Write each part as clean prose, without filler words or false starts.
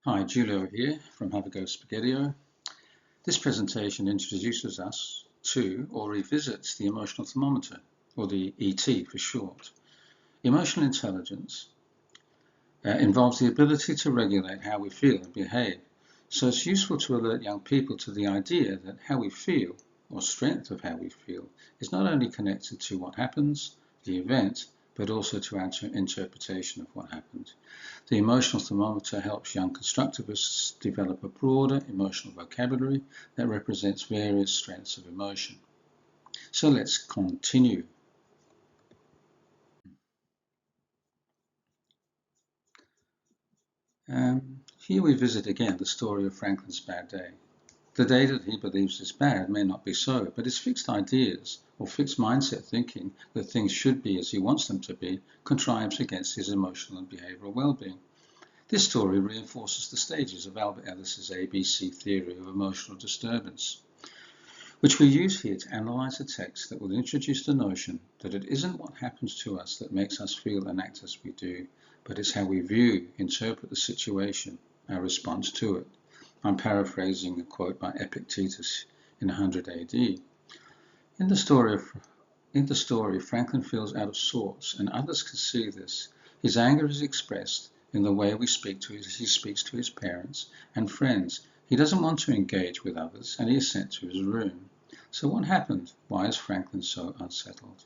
Hi, Giulio here from Have a Go Spaghettio. This presentation introduces us to or revisits the emotional thermometer, or the ET for short. Emotional intelligence involves the ability to regulate how we feel and behave, so it's useful to alert young people to the idea that how we feel, or strength of how we feel, is not only connected to what happens, the event, but also to our interpretation of what happened. The emotional thermometer helps young constructivists develop a broader emotional vocabulary that represents various strengths of emotion. So let's continue. Here we visit again the story of Franklin's bad day. The day that he believes is bad may not be so, but his fixed ideas or fixed mindset thinking that things should be as he wants them to be contrives against his emotional and behavioural well-being. This story reinforces the stages of Albert Ellis's ABC theory of emotional disturbance, which we use here to analyse a text that will introduce the notion that it isn't what happens to us that makes us feel and act as we do, but it's how we view, interpret the situation, our response to it. I'm paraphrasing a quote by Epictetus in 100 AD. In the story, Franklin feels out of sorts, and others can see this. His anger is expressed in the way he speaks to his parents and friends. He doesn't want to engage with others, and he is sent to his room. So what happened? Why is Franklin so unsettled?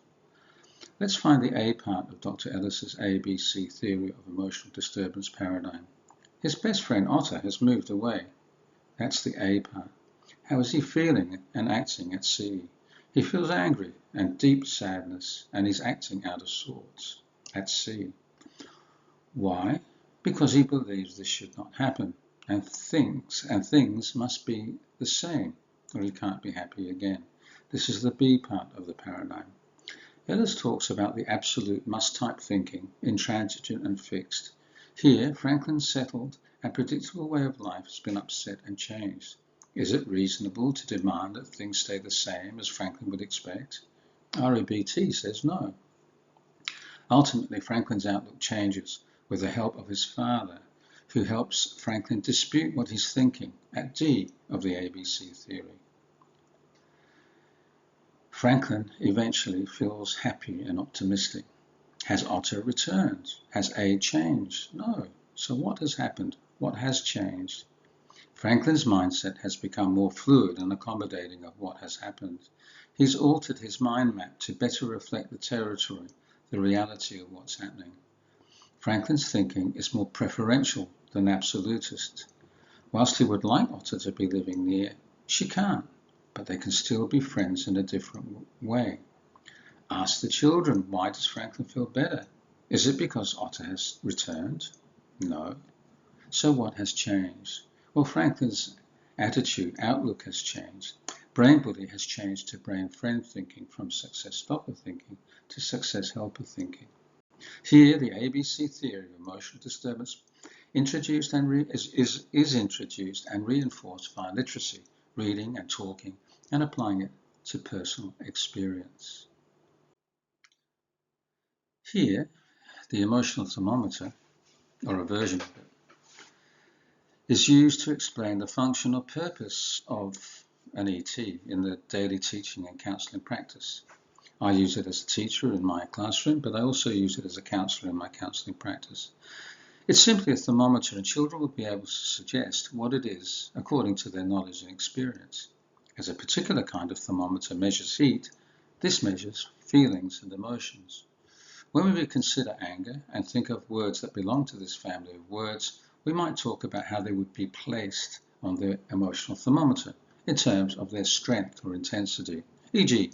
Let's find the A part of Dr. Ellis's ABC theory of emotional disturbance paradigm. His best friend Otter has moved away. That's the A part. How is he feeling and acting at sea? He feels angry and deep sadness, and he's acting out of sorts at sea. Why? Because he believes this should not happen, and things must be the same, or he can't be happy again. This is the B part of the paradigm. Ellis talks about the absolute must-type thinking, intransigent and fixed. Here, Franklin's settled and predictable way of life has been upset and changed. Is it reasonable to demand that things stay the same as Franklin would expect? REBT says no. Ultimately, Franklin's outlook changes with the help of his father, who helps Franklin dispute what he's thinking at D of the ABC theory. Franklin eventually feels happy and optimistic. Has Otto returned? Has A changed? No. So what has happened? What has changed? Franklin's mindset has become more fluid and accommodating of what has happened. He's altered his mind map to better reflect the territory, the reality of what's happening. Franklin's thinking is more preferential than absolutist. Whilst he would like Otter to be living near, she can't, but they can still be friends in a different way. Ask the children, why does Franklin feel better? Is it because Otter has returned? No. So what has changed? Well, Franklin's outlook has changed. Brain bully has changed to brain friend thinking, from success stopper thinking to success helper thinking. Here, the ABC theory of emotional disturbance is introduced and reinforced via literacy, reading and talking, and applying it to personal experience. Here, the emotional thermometer, or a version of it, is used to explain the function or purpose of an ET in the daily teaching and counselling practice. I use it as a teacher in my classroom, but I also use it as a counsellor in my counselling practice. It's simply a thermometer, and children will be able to suggest what it is according to their knowledge and experience. As a particular kind of thermometer measures heat, this measures feelings and emotions. When we consider anger and think of words that belong to this family of words, we might talk about how they would be placed on the emotional thermometer in terms of their strength or intensity. E.g.,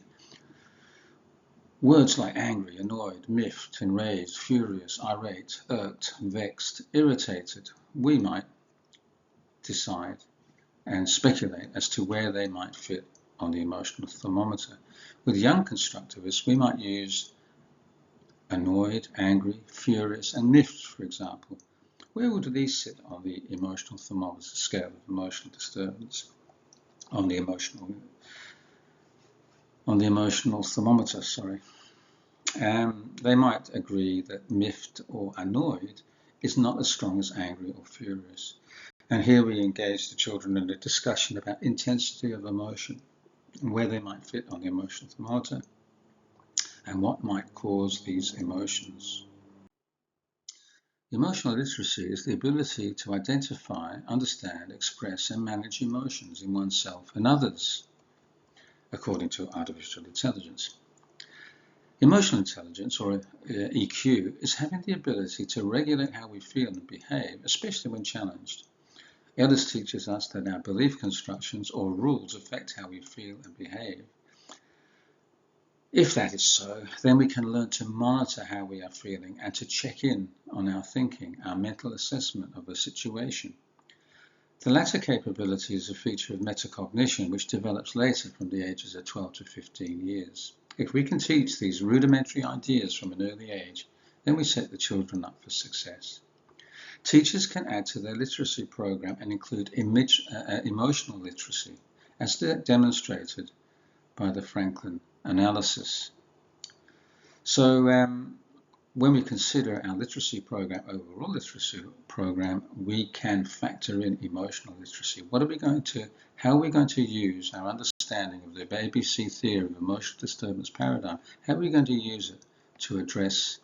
words like angry, annoyed, miffed, enraged, furious, irate, irked, vexed, irritated, we might decide and speculate as to where they might fit on the emotional thermometer. With young constructivists, we might use annoyed, angry, furious, and miffed, for example. Where would these sit on the emotional thermometer scale of emotional disturbance? On the emotional thermometer, sorry. They might agree that miffed or annoyed is not as strong as angry or furious. And here we engage the children in a discussion about intensity of emotion and where they might fit on the emotional thermometer and what might cause these emotions. Emotional literacy is the ability to identify, understand, express and manage emotions in oneself and others, according to artificial intelligence. Emotional intelligence, or EQ, is having the ability to regulate how we feel and behave, especially when challenged. Ellis teaches us that our belief constructions or rules affect how we feel and behave. If that is so, then we can learn to monitor how we are feeling and to check in on our thinking, our mental assessment of a situation. The latter capability is a feature of metacognition which develops later from the ages of 12 to 15 years. If we can teach these rudimentary ideas from an early age, then we set the children up for success. Teachers can add to their literacy program and include emotional literacy, as demonstrated by the Franklin analysis. So when we consider our literacy program, overall literacy program, we can factor in emotional literacy. How are we going to use our understanding of the ABC theory of emotional disturbance paradigm? How are we going to use it to address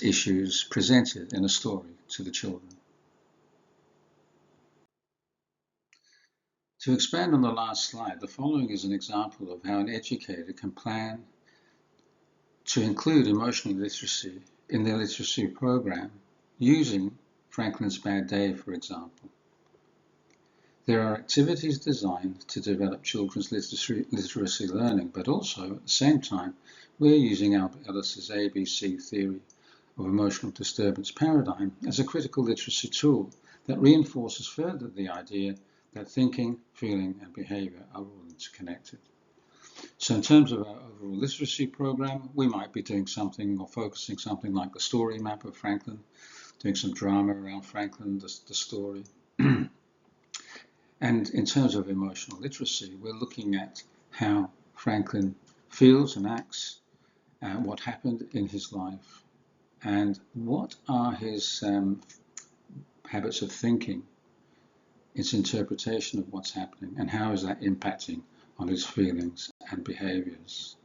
issues presented in a story to the children? To expand on the last slide, the following is an example of how an educator can plan to include emotional literacy in their literacy program using Franklin's Bad Day, for example. There are activities designed to develop children's literacy learning, but also at the same time, we're using Albert Ellis's ABC theory of emotional disturbance paradigm as a critical literacy tool that reinforces further the idea that thinking, feeling, and behavior are all interconnected. So in terms of our overall literacy program, we might be doing something or focusing something like the story map of Franklin, doing some drama around Franklin, the story. And in terms of emotional literacy, we're looking at how Franklin feels and acts, what happened in his life, and what are his habits of thinking, its interpretation of what's happening, and how is that impacting on his feelings and behaviors.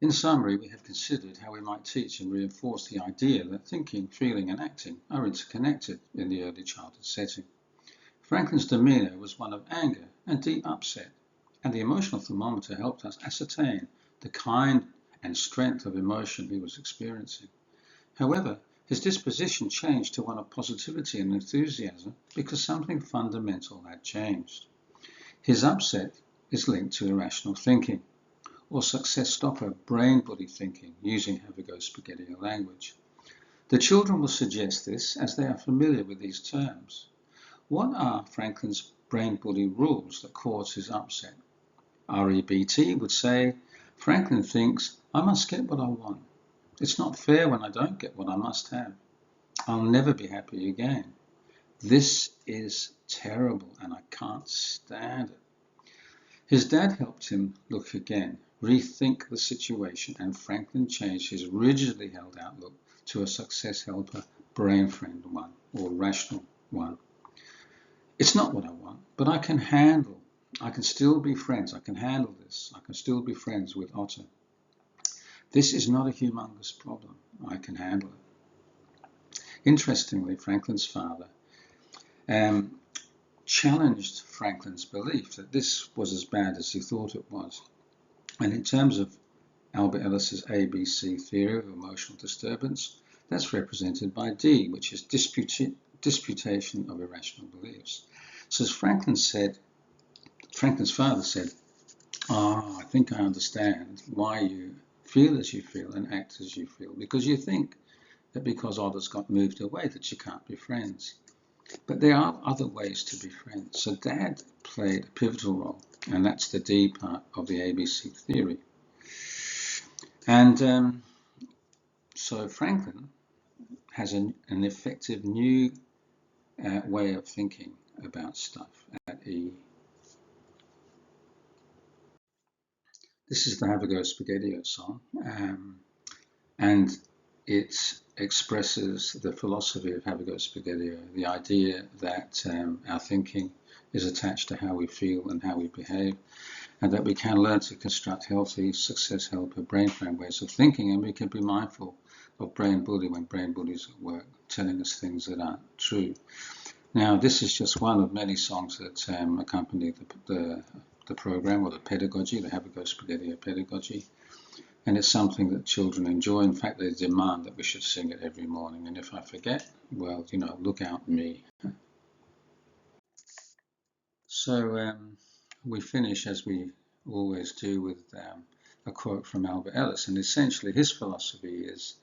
In summary, we have considered how we might teach and reinforce the idea that thinking, feeling, and acting are interconnected in the early childhood setting. Franklin's demeanour was one of anger and deep upset, and the emotional thermometer helped us ascertain the kind and strength of emotion he was experiencing. However, his disposition changed to one of positivity and enthusiasm because something fundamental had changed. His upset is linked to irrational thinking, or success stopper brain body thinking, using Spaghettio language. The children will suggest this as they are familiar with these terms. What are Franklin's brain body rules that cause his upset? REBT would say, Franklin thinks, I must get what I want. It's not fair when I don't get what I must have. I'll never be happy again. This is terrible and I can't stand it. His dad helped him look again, rethink the situation, and Franklin changed his rigidly held outlook to a success helper brain friend one, or rational one. It's not what I want, but I can still be friends. I can handle this. I can still be friends with Otter. This is not a humongous problem. I can handle it. Interestingly, Franklin's father challenged Franklin's belief that this was as bad as he thought it was. And in terms of Albert Ellis's ABC theory of emotional disturbance, that's represented by D, which is disputation of irrational beliefs. So as Franklin's father said, I think I understand why you feel as you feel and act as you feel, because you think that because others got moved away that you can't be friends. But there are other ways to be friends. So Dad played a pivotal role, and that's the D part of the ABC theory. And so Franklin has an effective new way of thinking about stuff at E. This is the Spaghettio song, and it expresses the philosophy of Have a Go Spaghettio, the idea that our thinking is attached to how we feel and how we behave, and that we can learn to construct healthy, success-helper, brain-frame ways of thinking, and we can be mindful of brain bully when brain bullies at work, telling us things that aren't true. Now, this is just one of many songs that accompany the program, or the pedagogy, the Have a Go Spaghettio pedagogy. And it's something that children enjoy. In fact, they demand that we should sing it every morning. And if I forget, well, look out me. So we finish, as we always do, with a quote from Ellis. And essentially, his philosophy is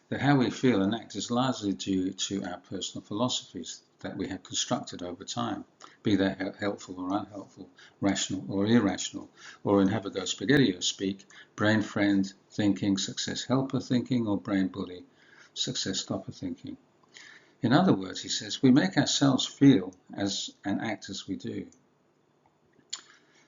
that how we feel and act is largely due to our personal philosophies that we have constructed over time, be they helpful or unhelpful, rational or irrational, or in Have a Go Spaghettio speak, brain friend thinking, success helper thinking, or brain bully, success stopper thinking. In other words, he says, we make ourselves feel as and act as we do.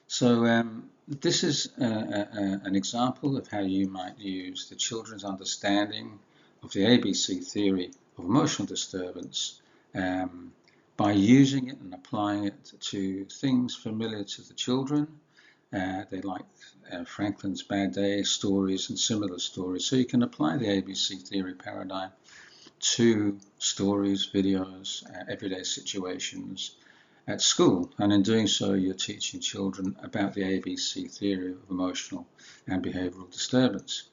So this is an example of how you might use the children's understanding of the ABC theory of emotional disturbance by using it and applying it to things familiar to the children. They like Franklin's Bad Day stories and similar stories. So you can apply the ABC theory paradigm to stories, videos, everyday situations at school. And in doing so, you're teaching children about the ABC theory of emotional and behavioural disturbance.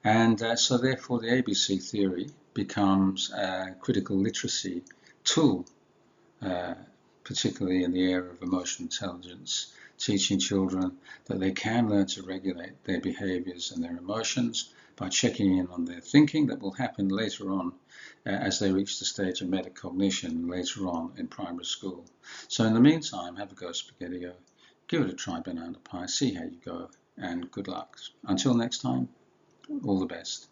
And so therefore the ABC theory becomes a critical literacy tool, particularly in the area of emotional intelligence, teaching children that they can learn to regulate their behaviours and their emotions by checking in on their thinking. That will happen later on as they reach the stage of metacognition later on in primary school. So in the meantime, have a go Spaghettio, give it a try, banana pie, see how you go, and good luck. Until next time, all the best.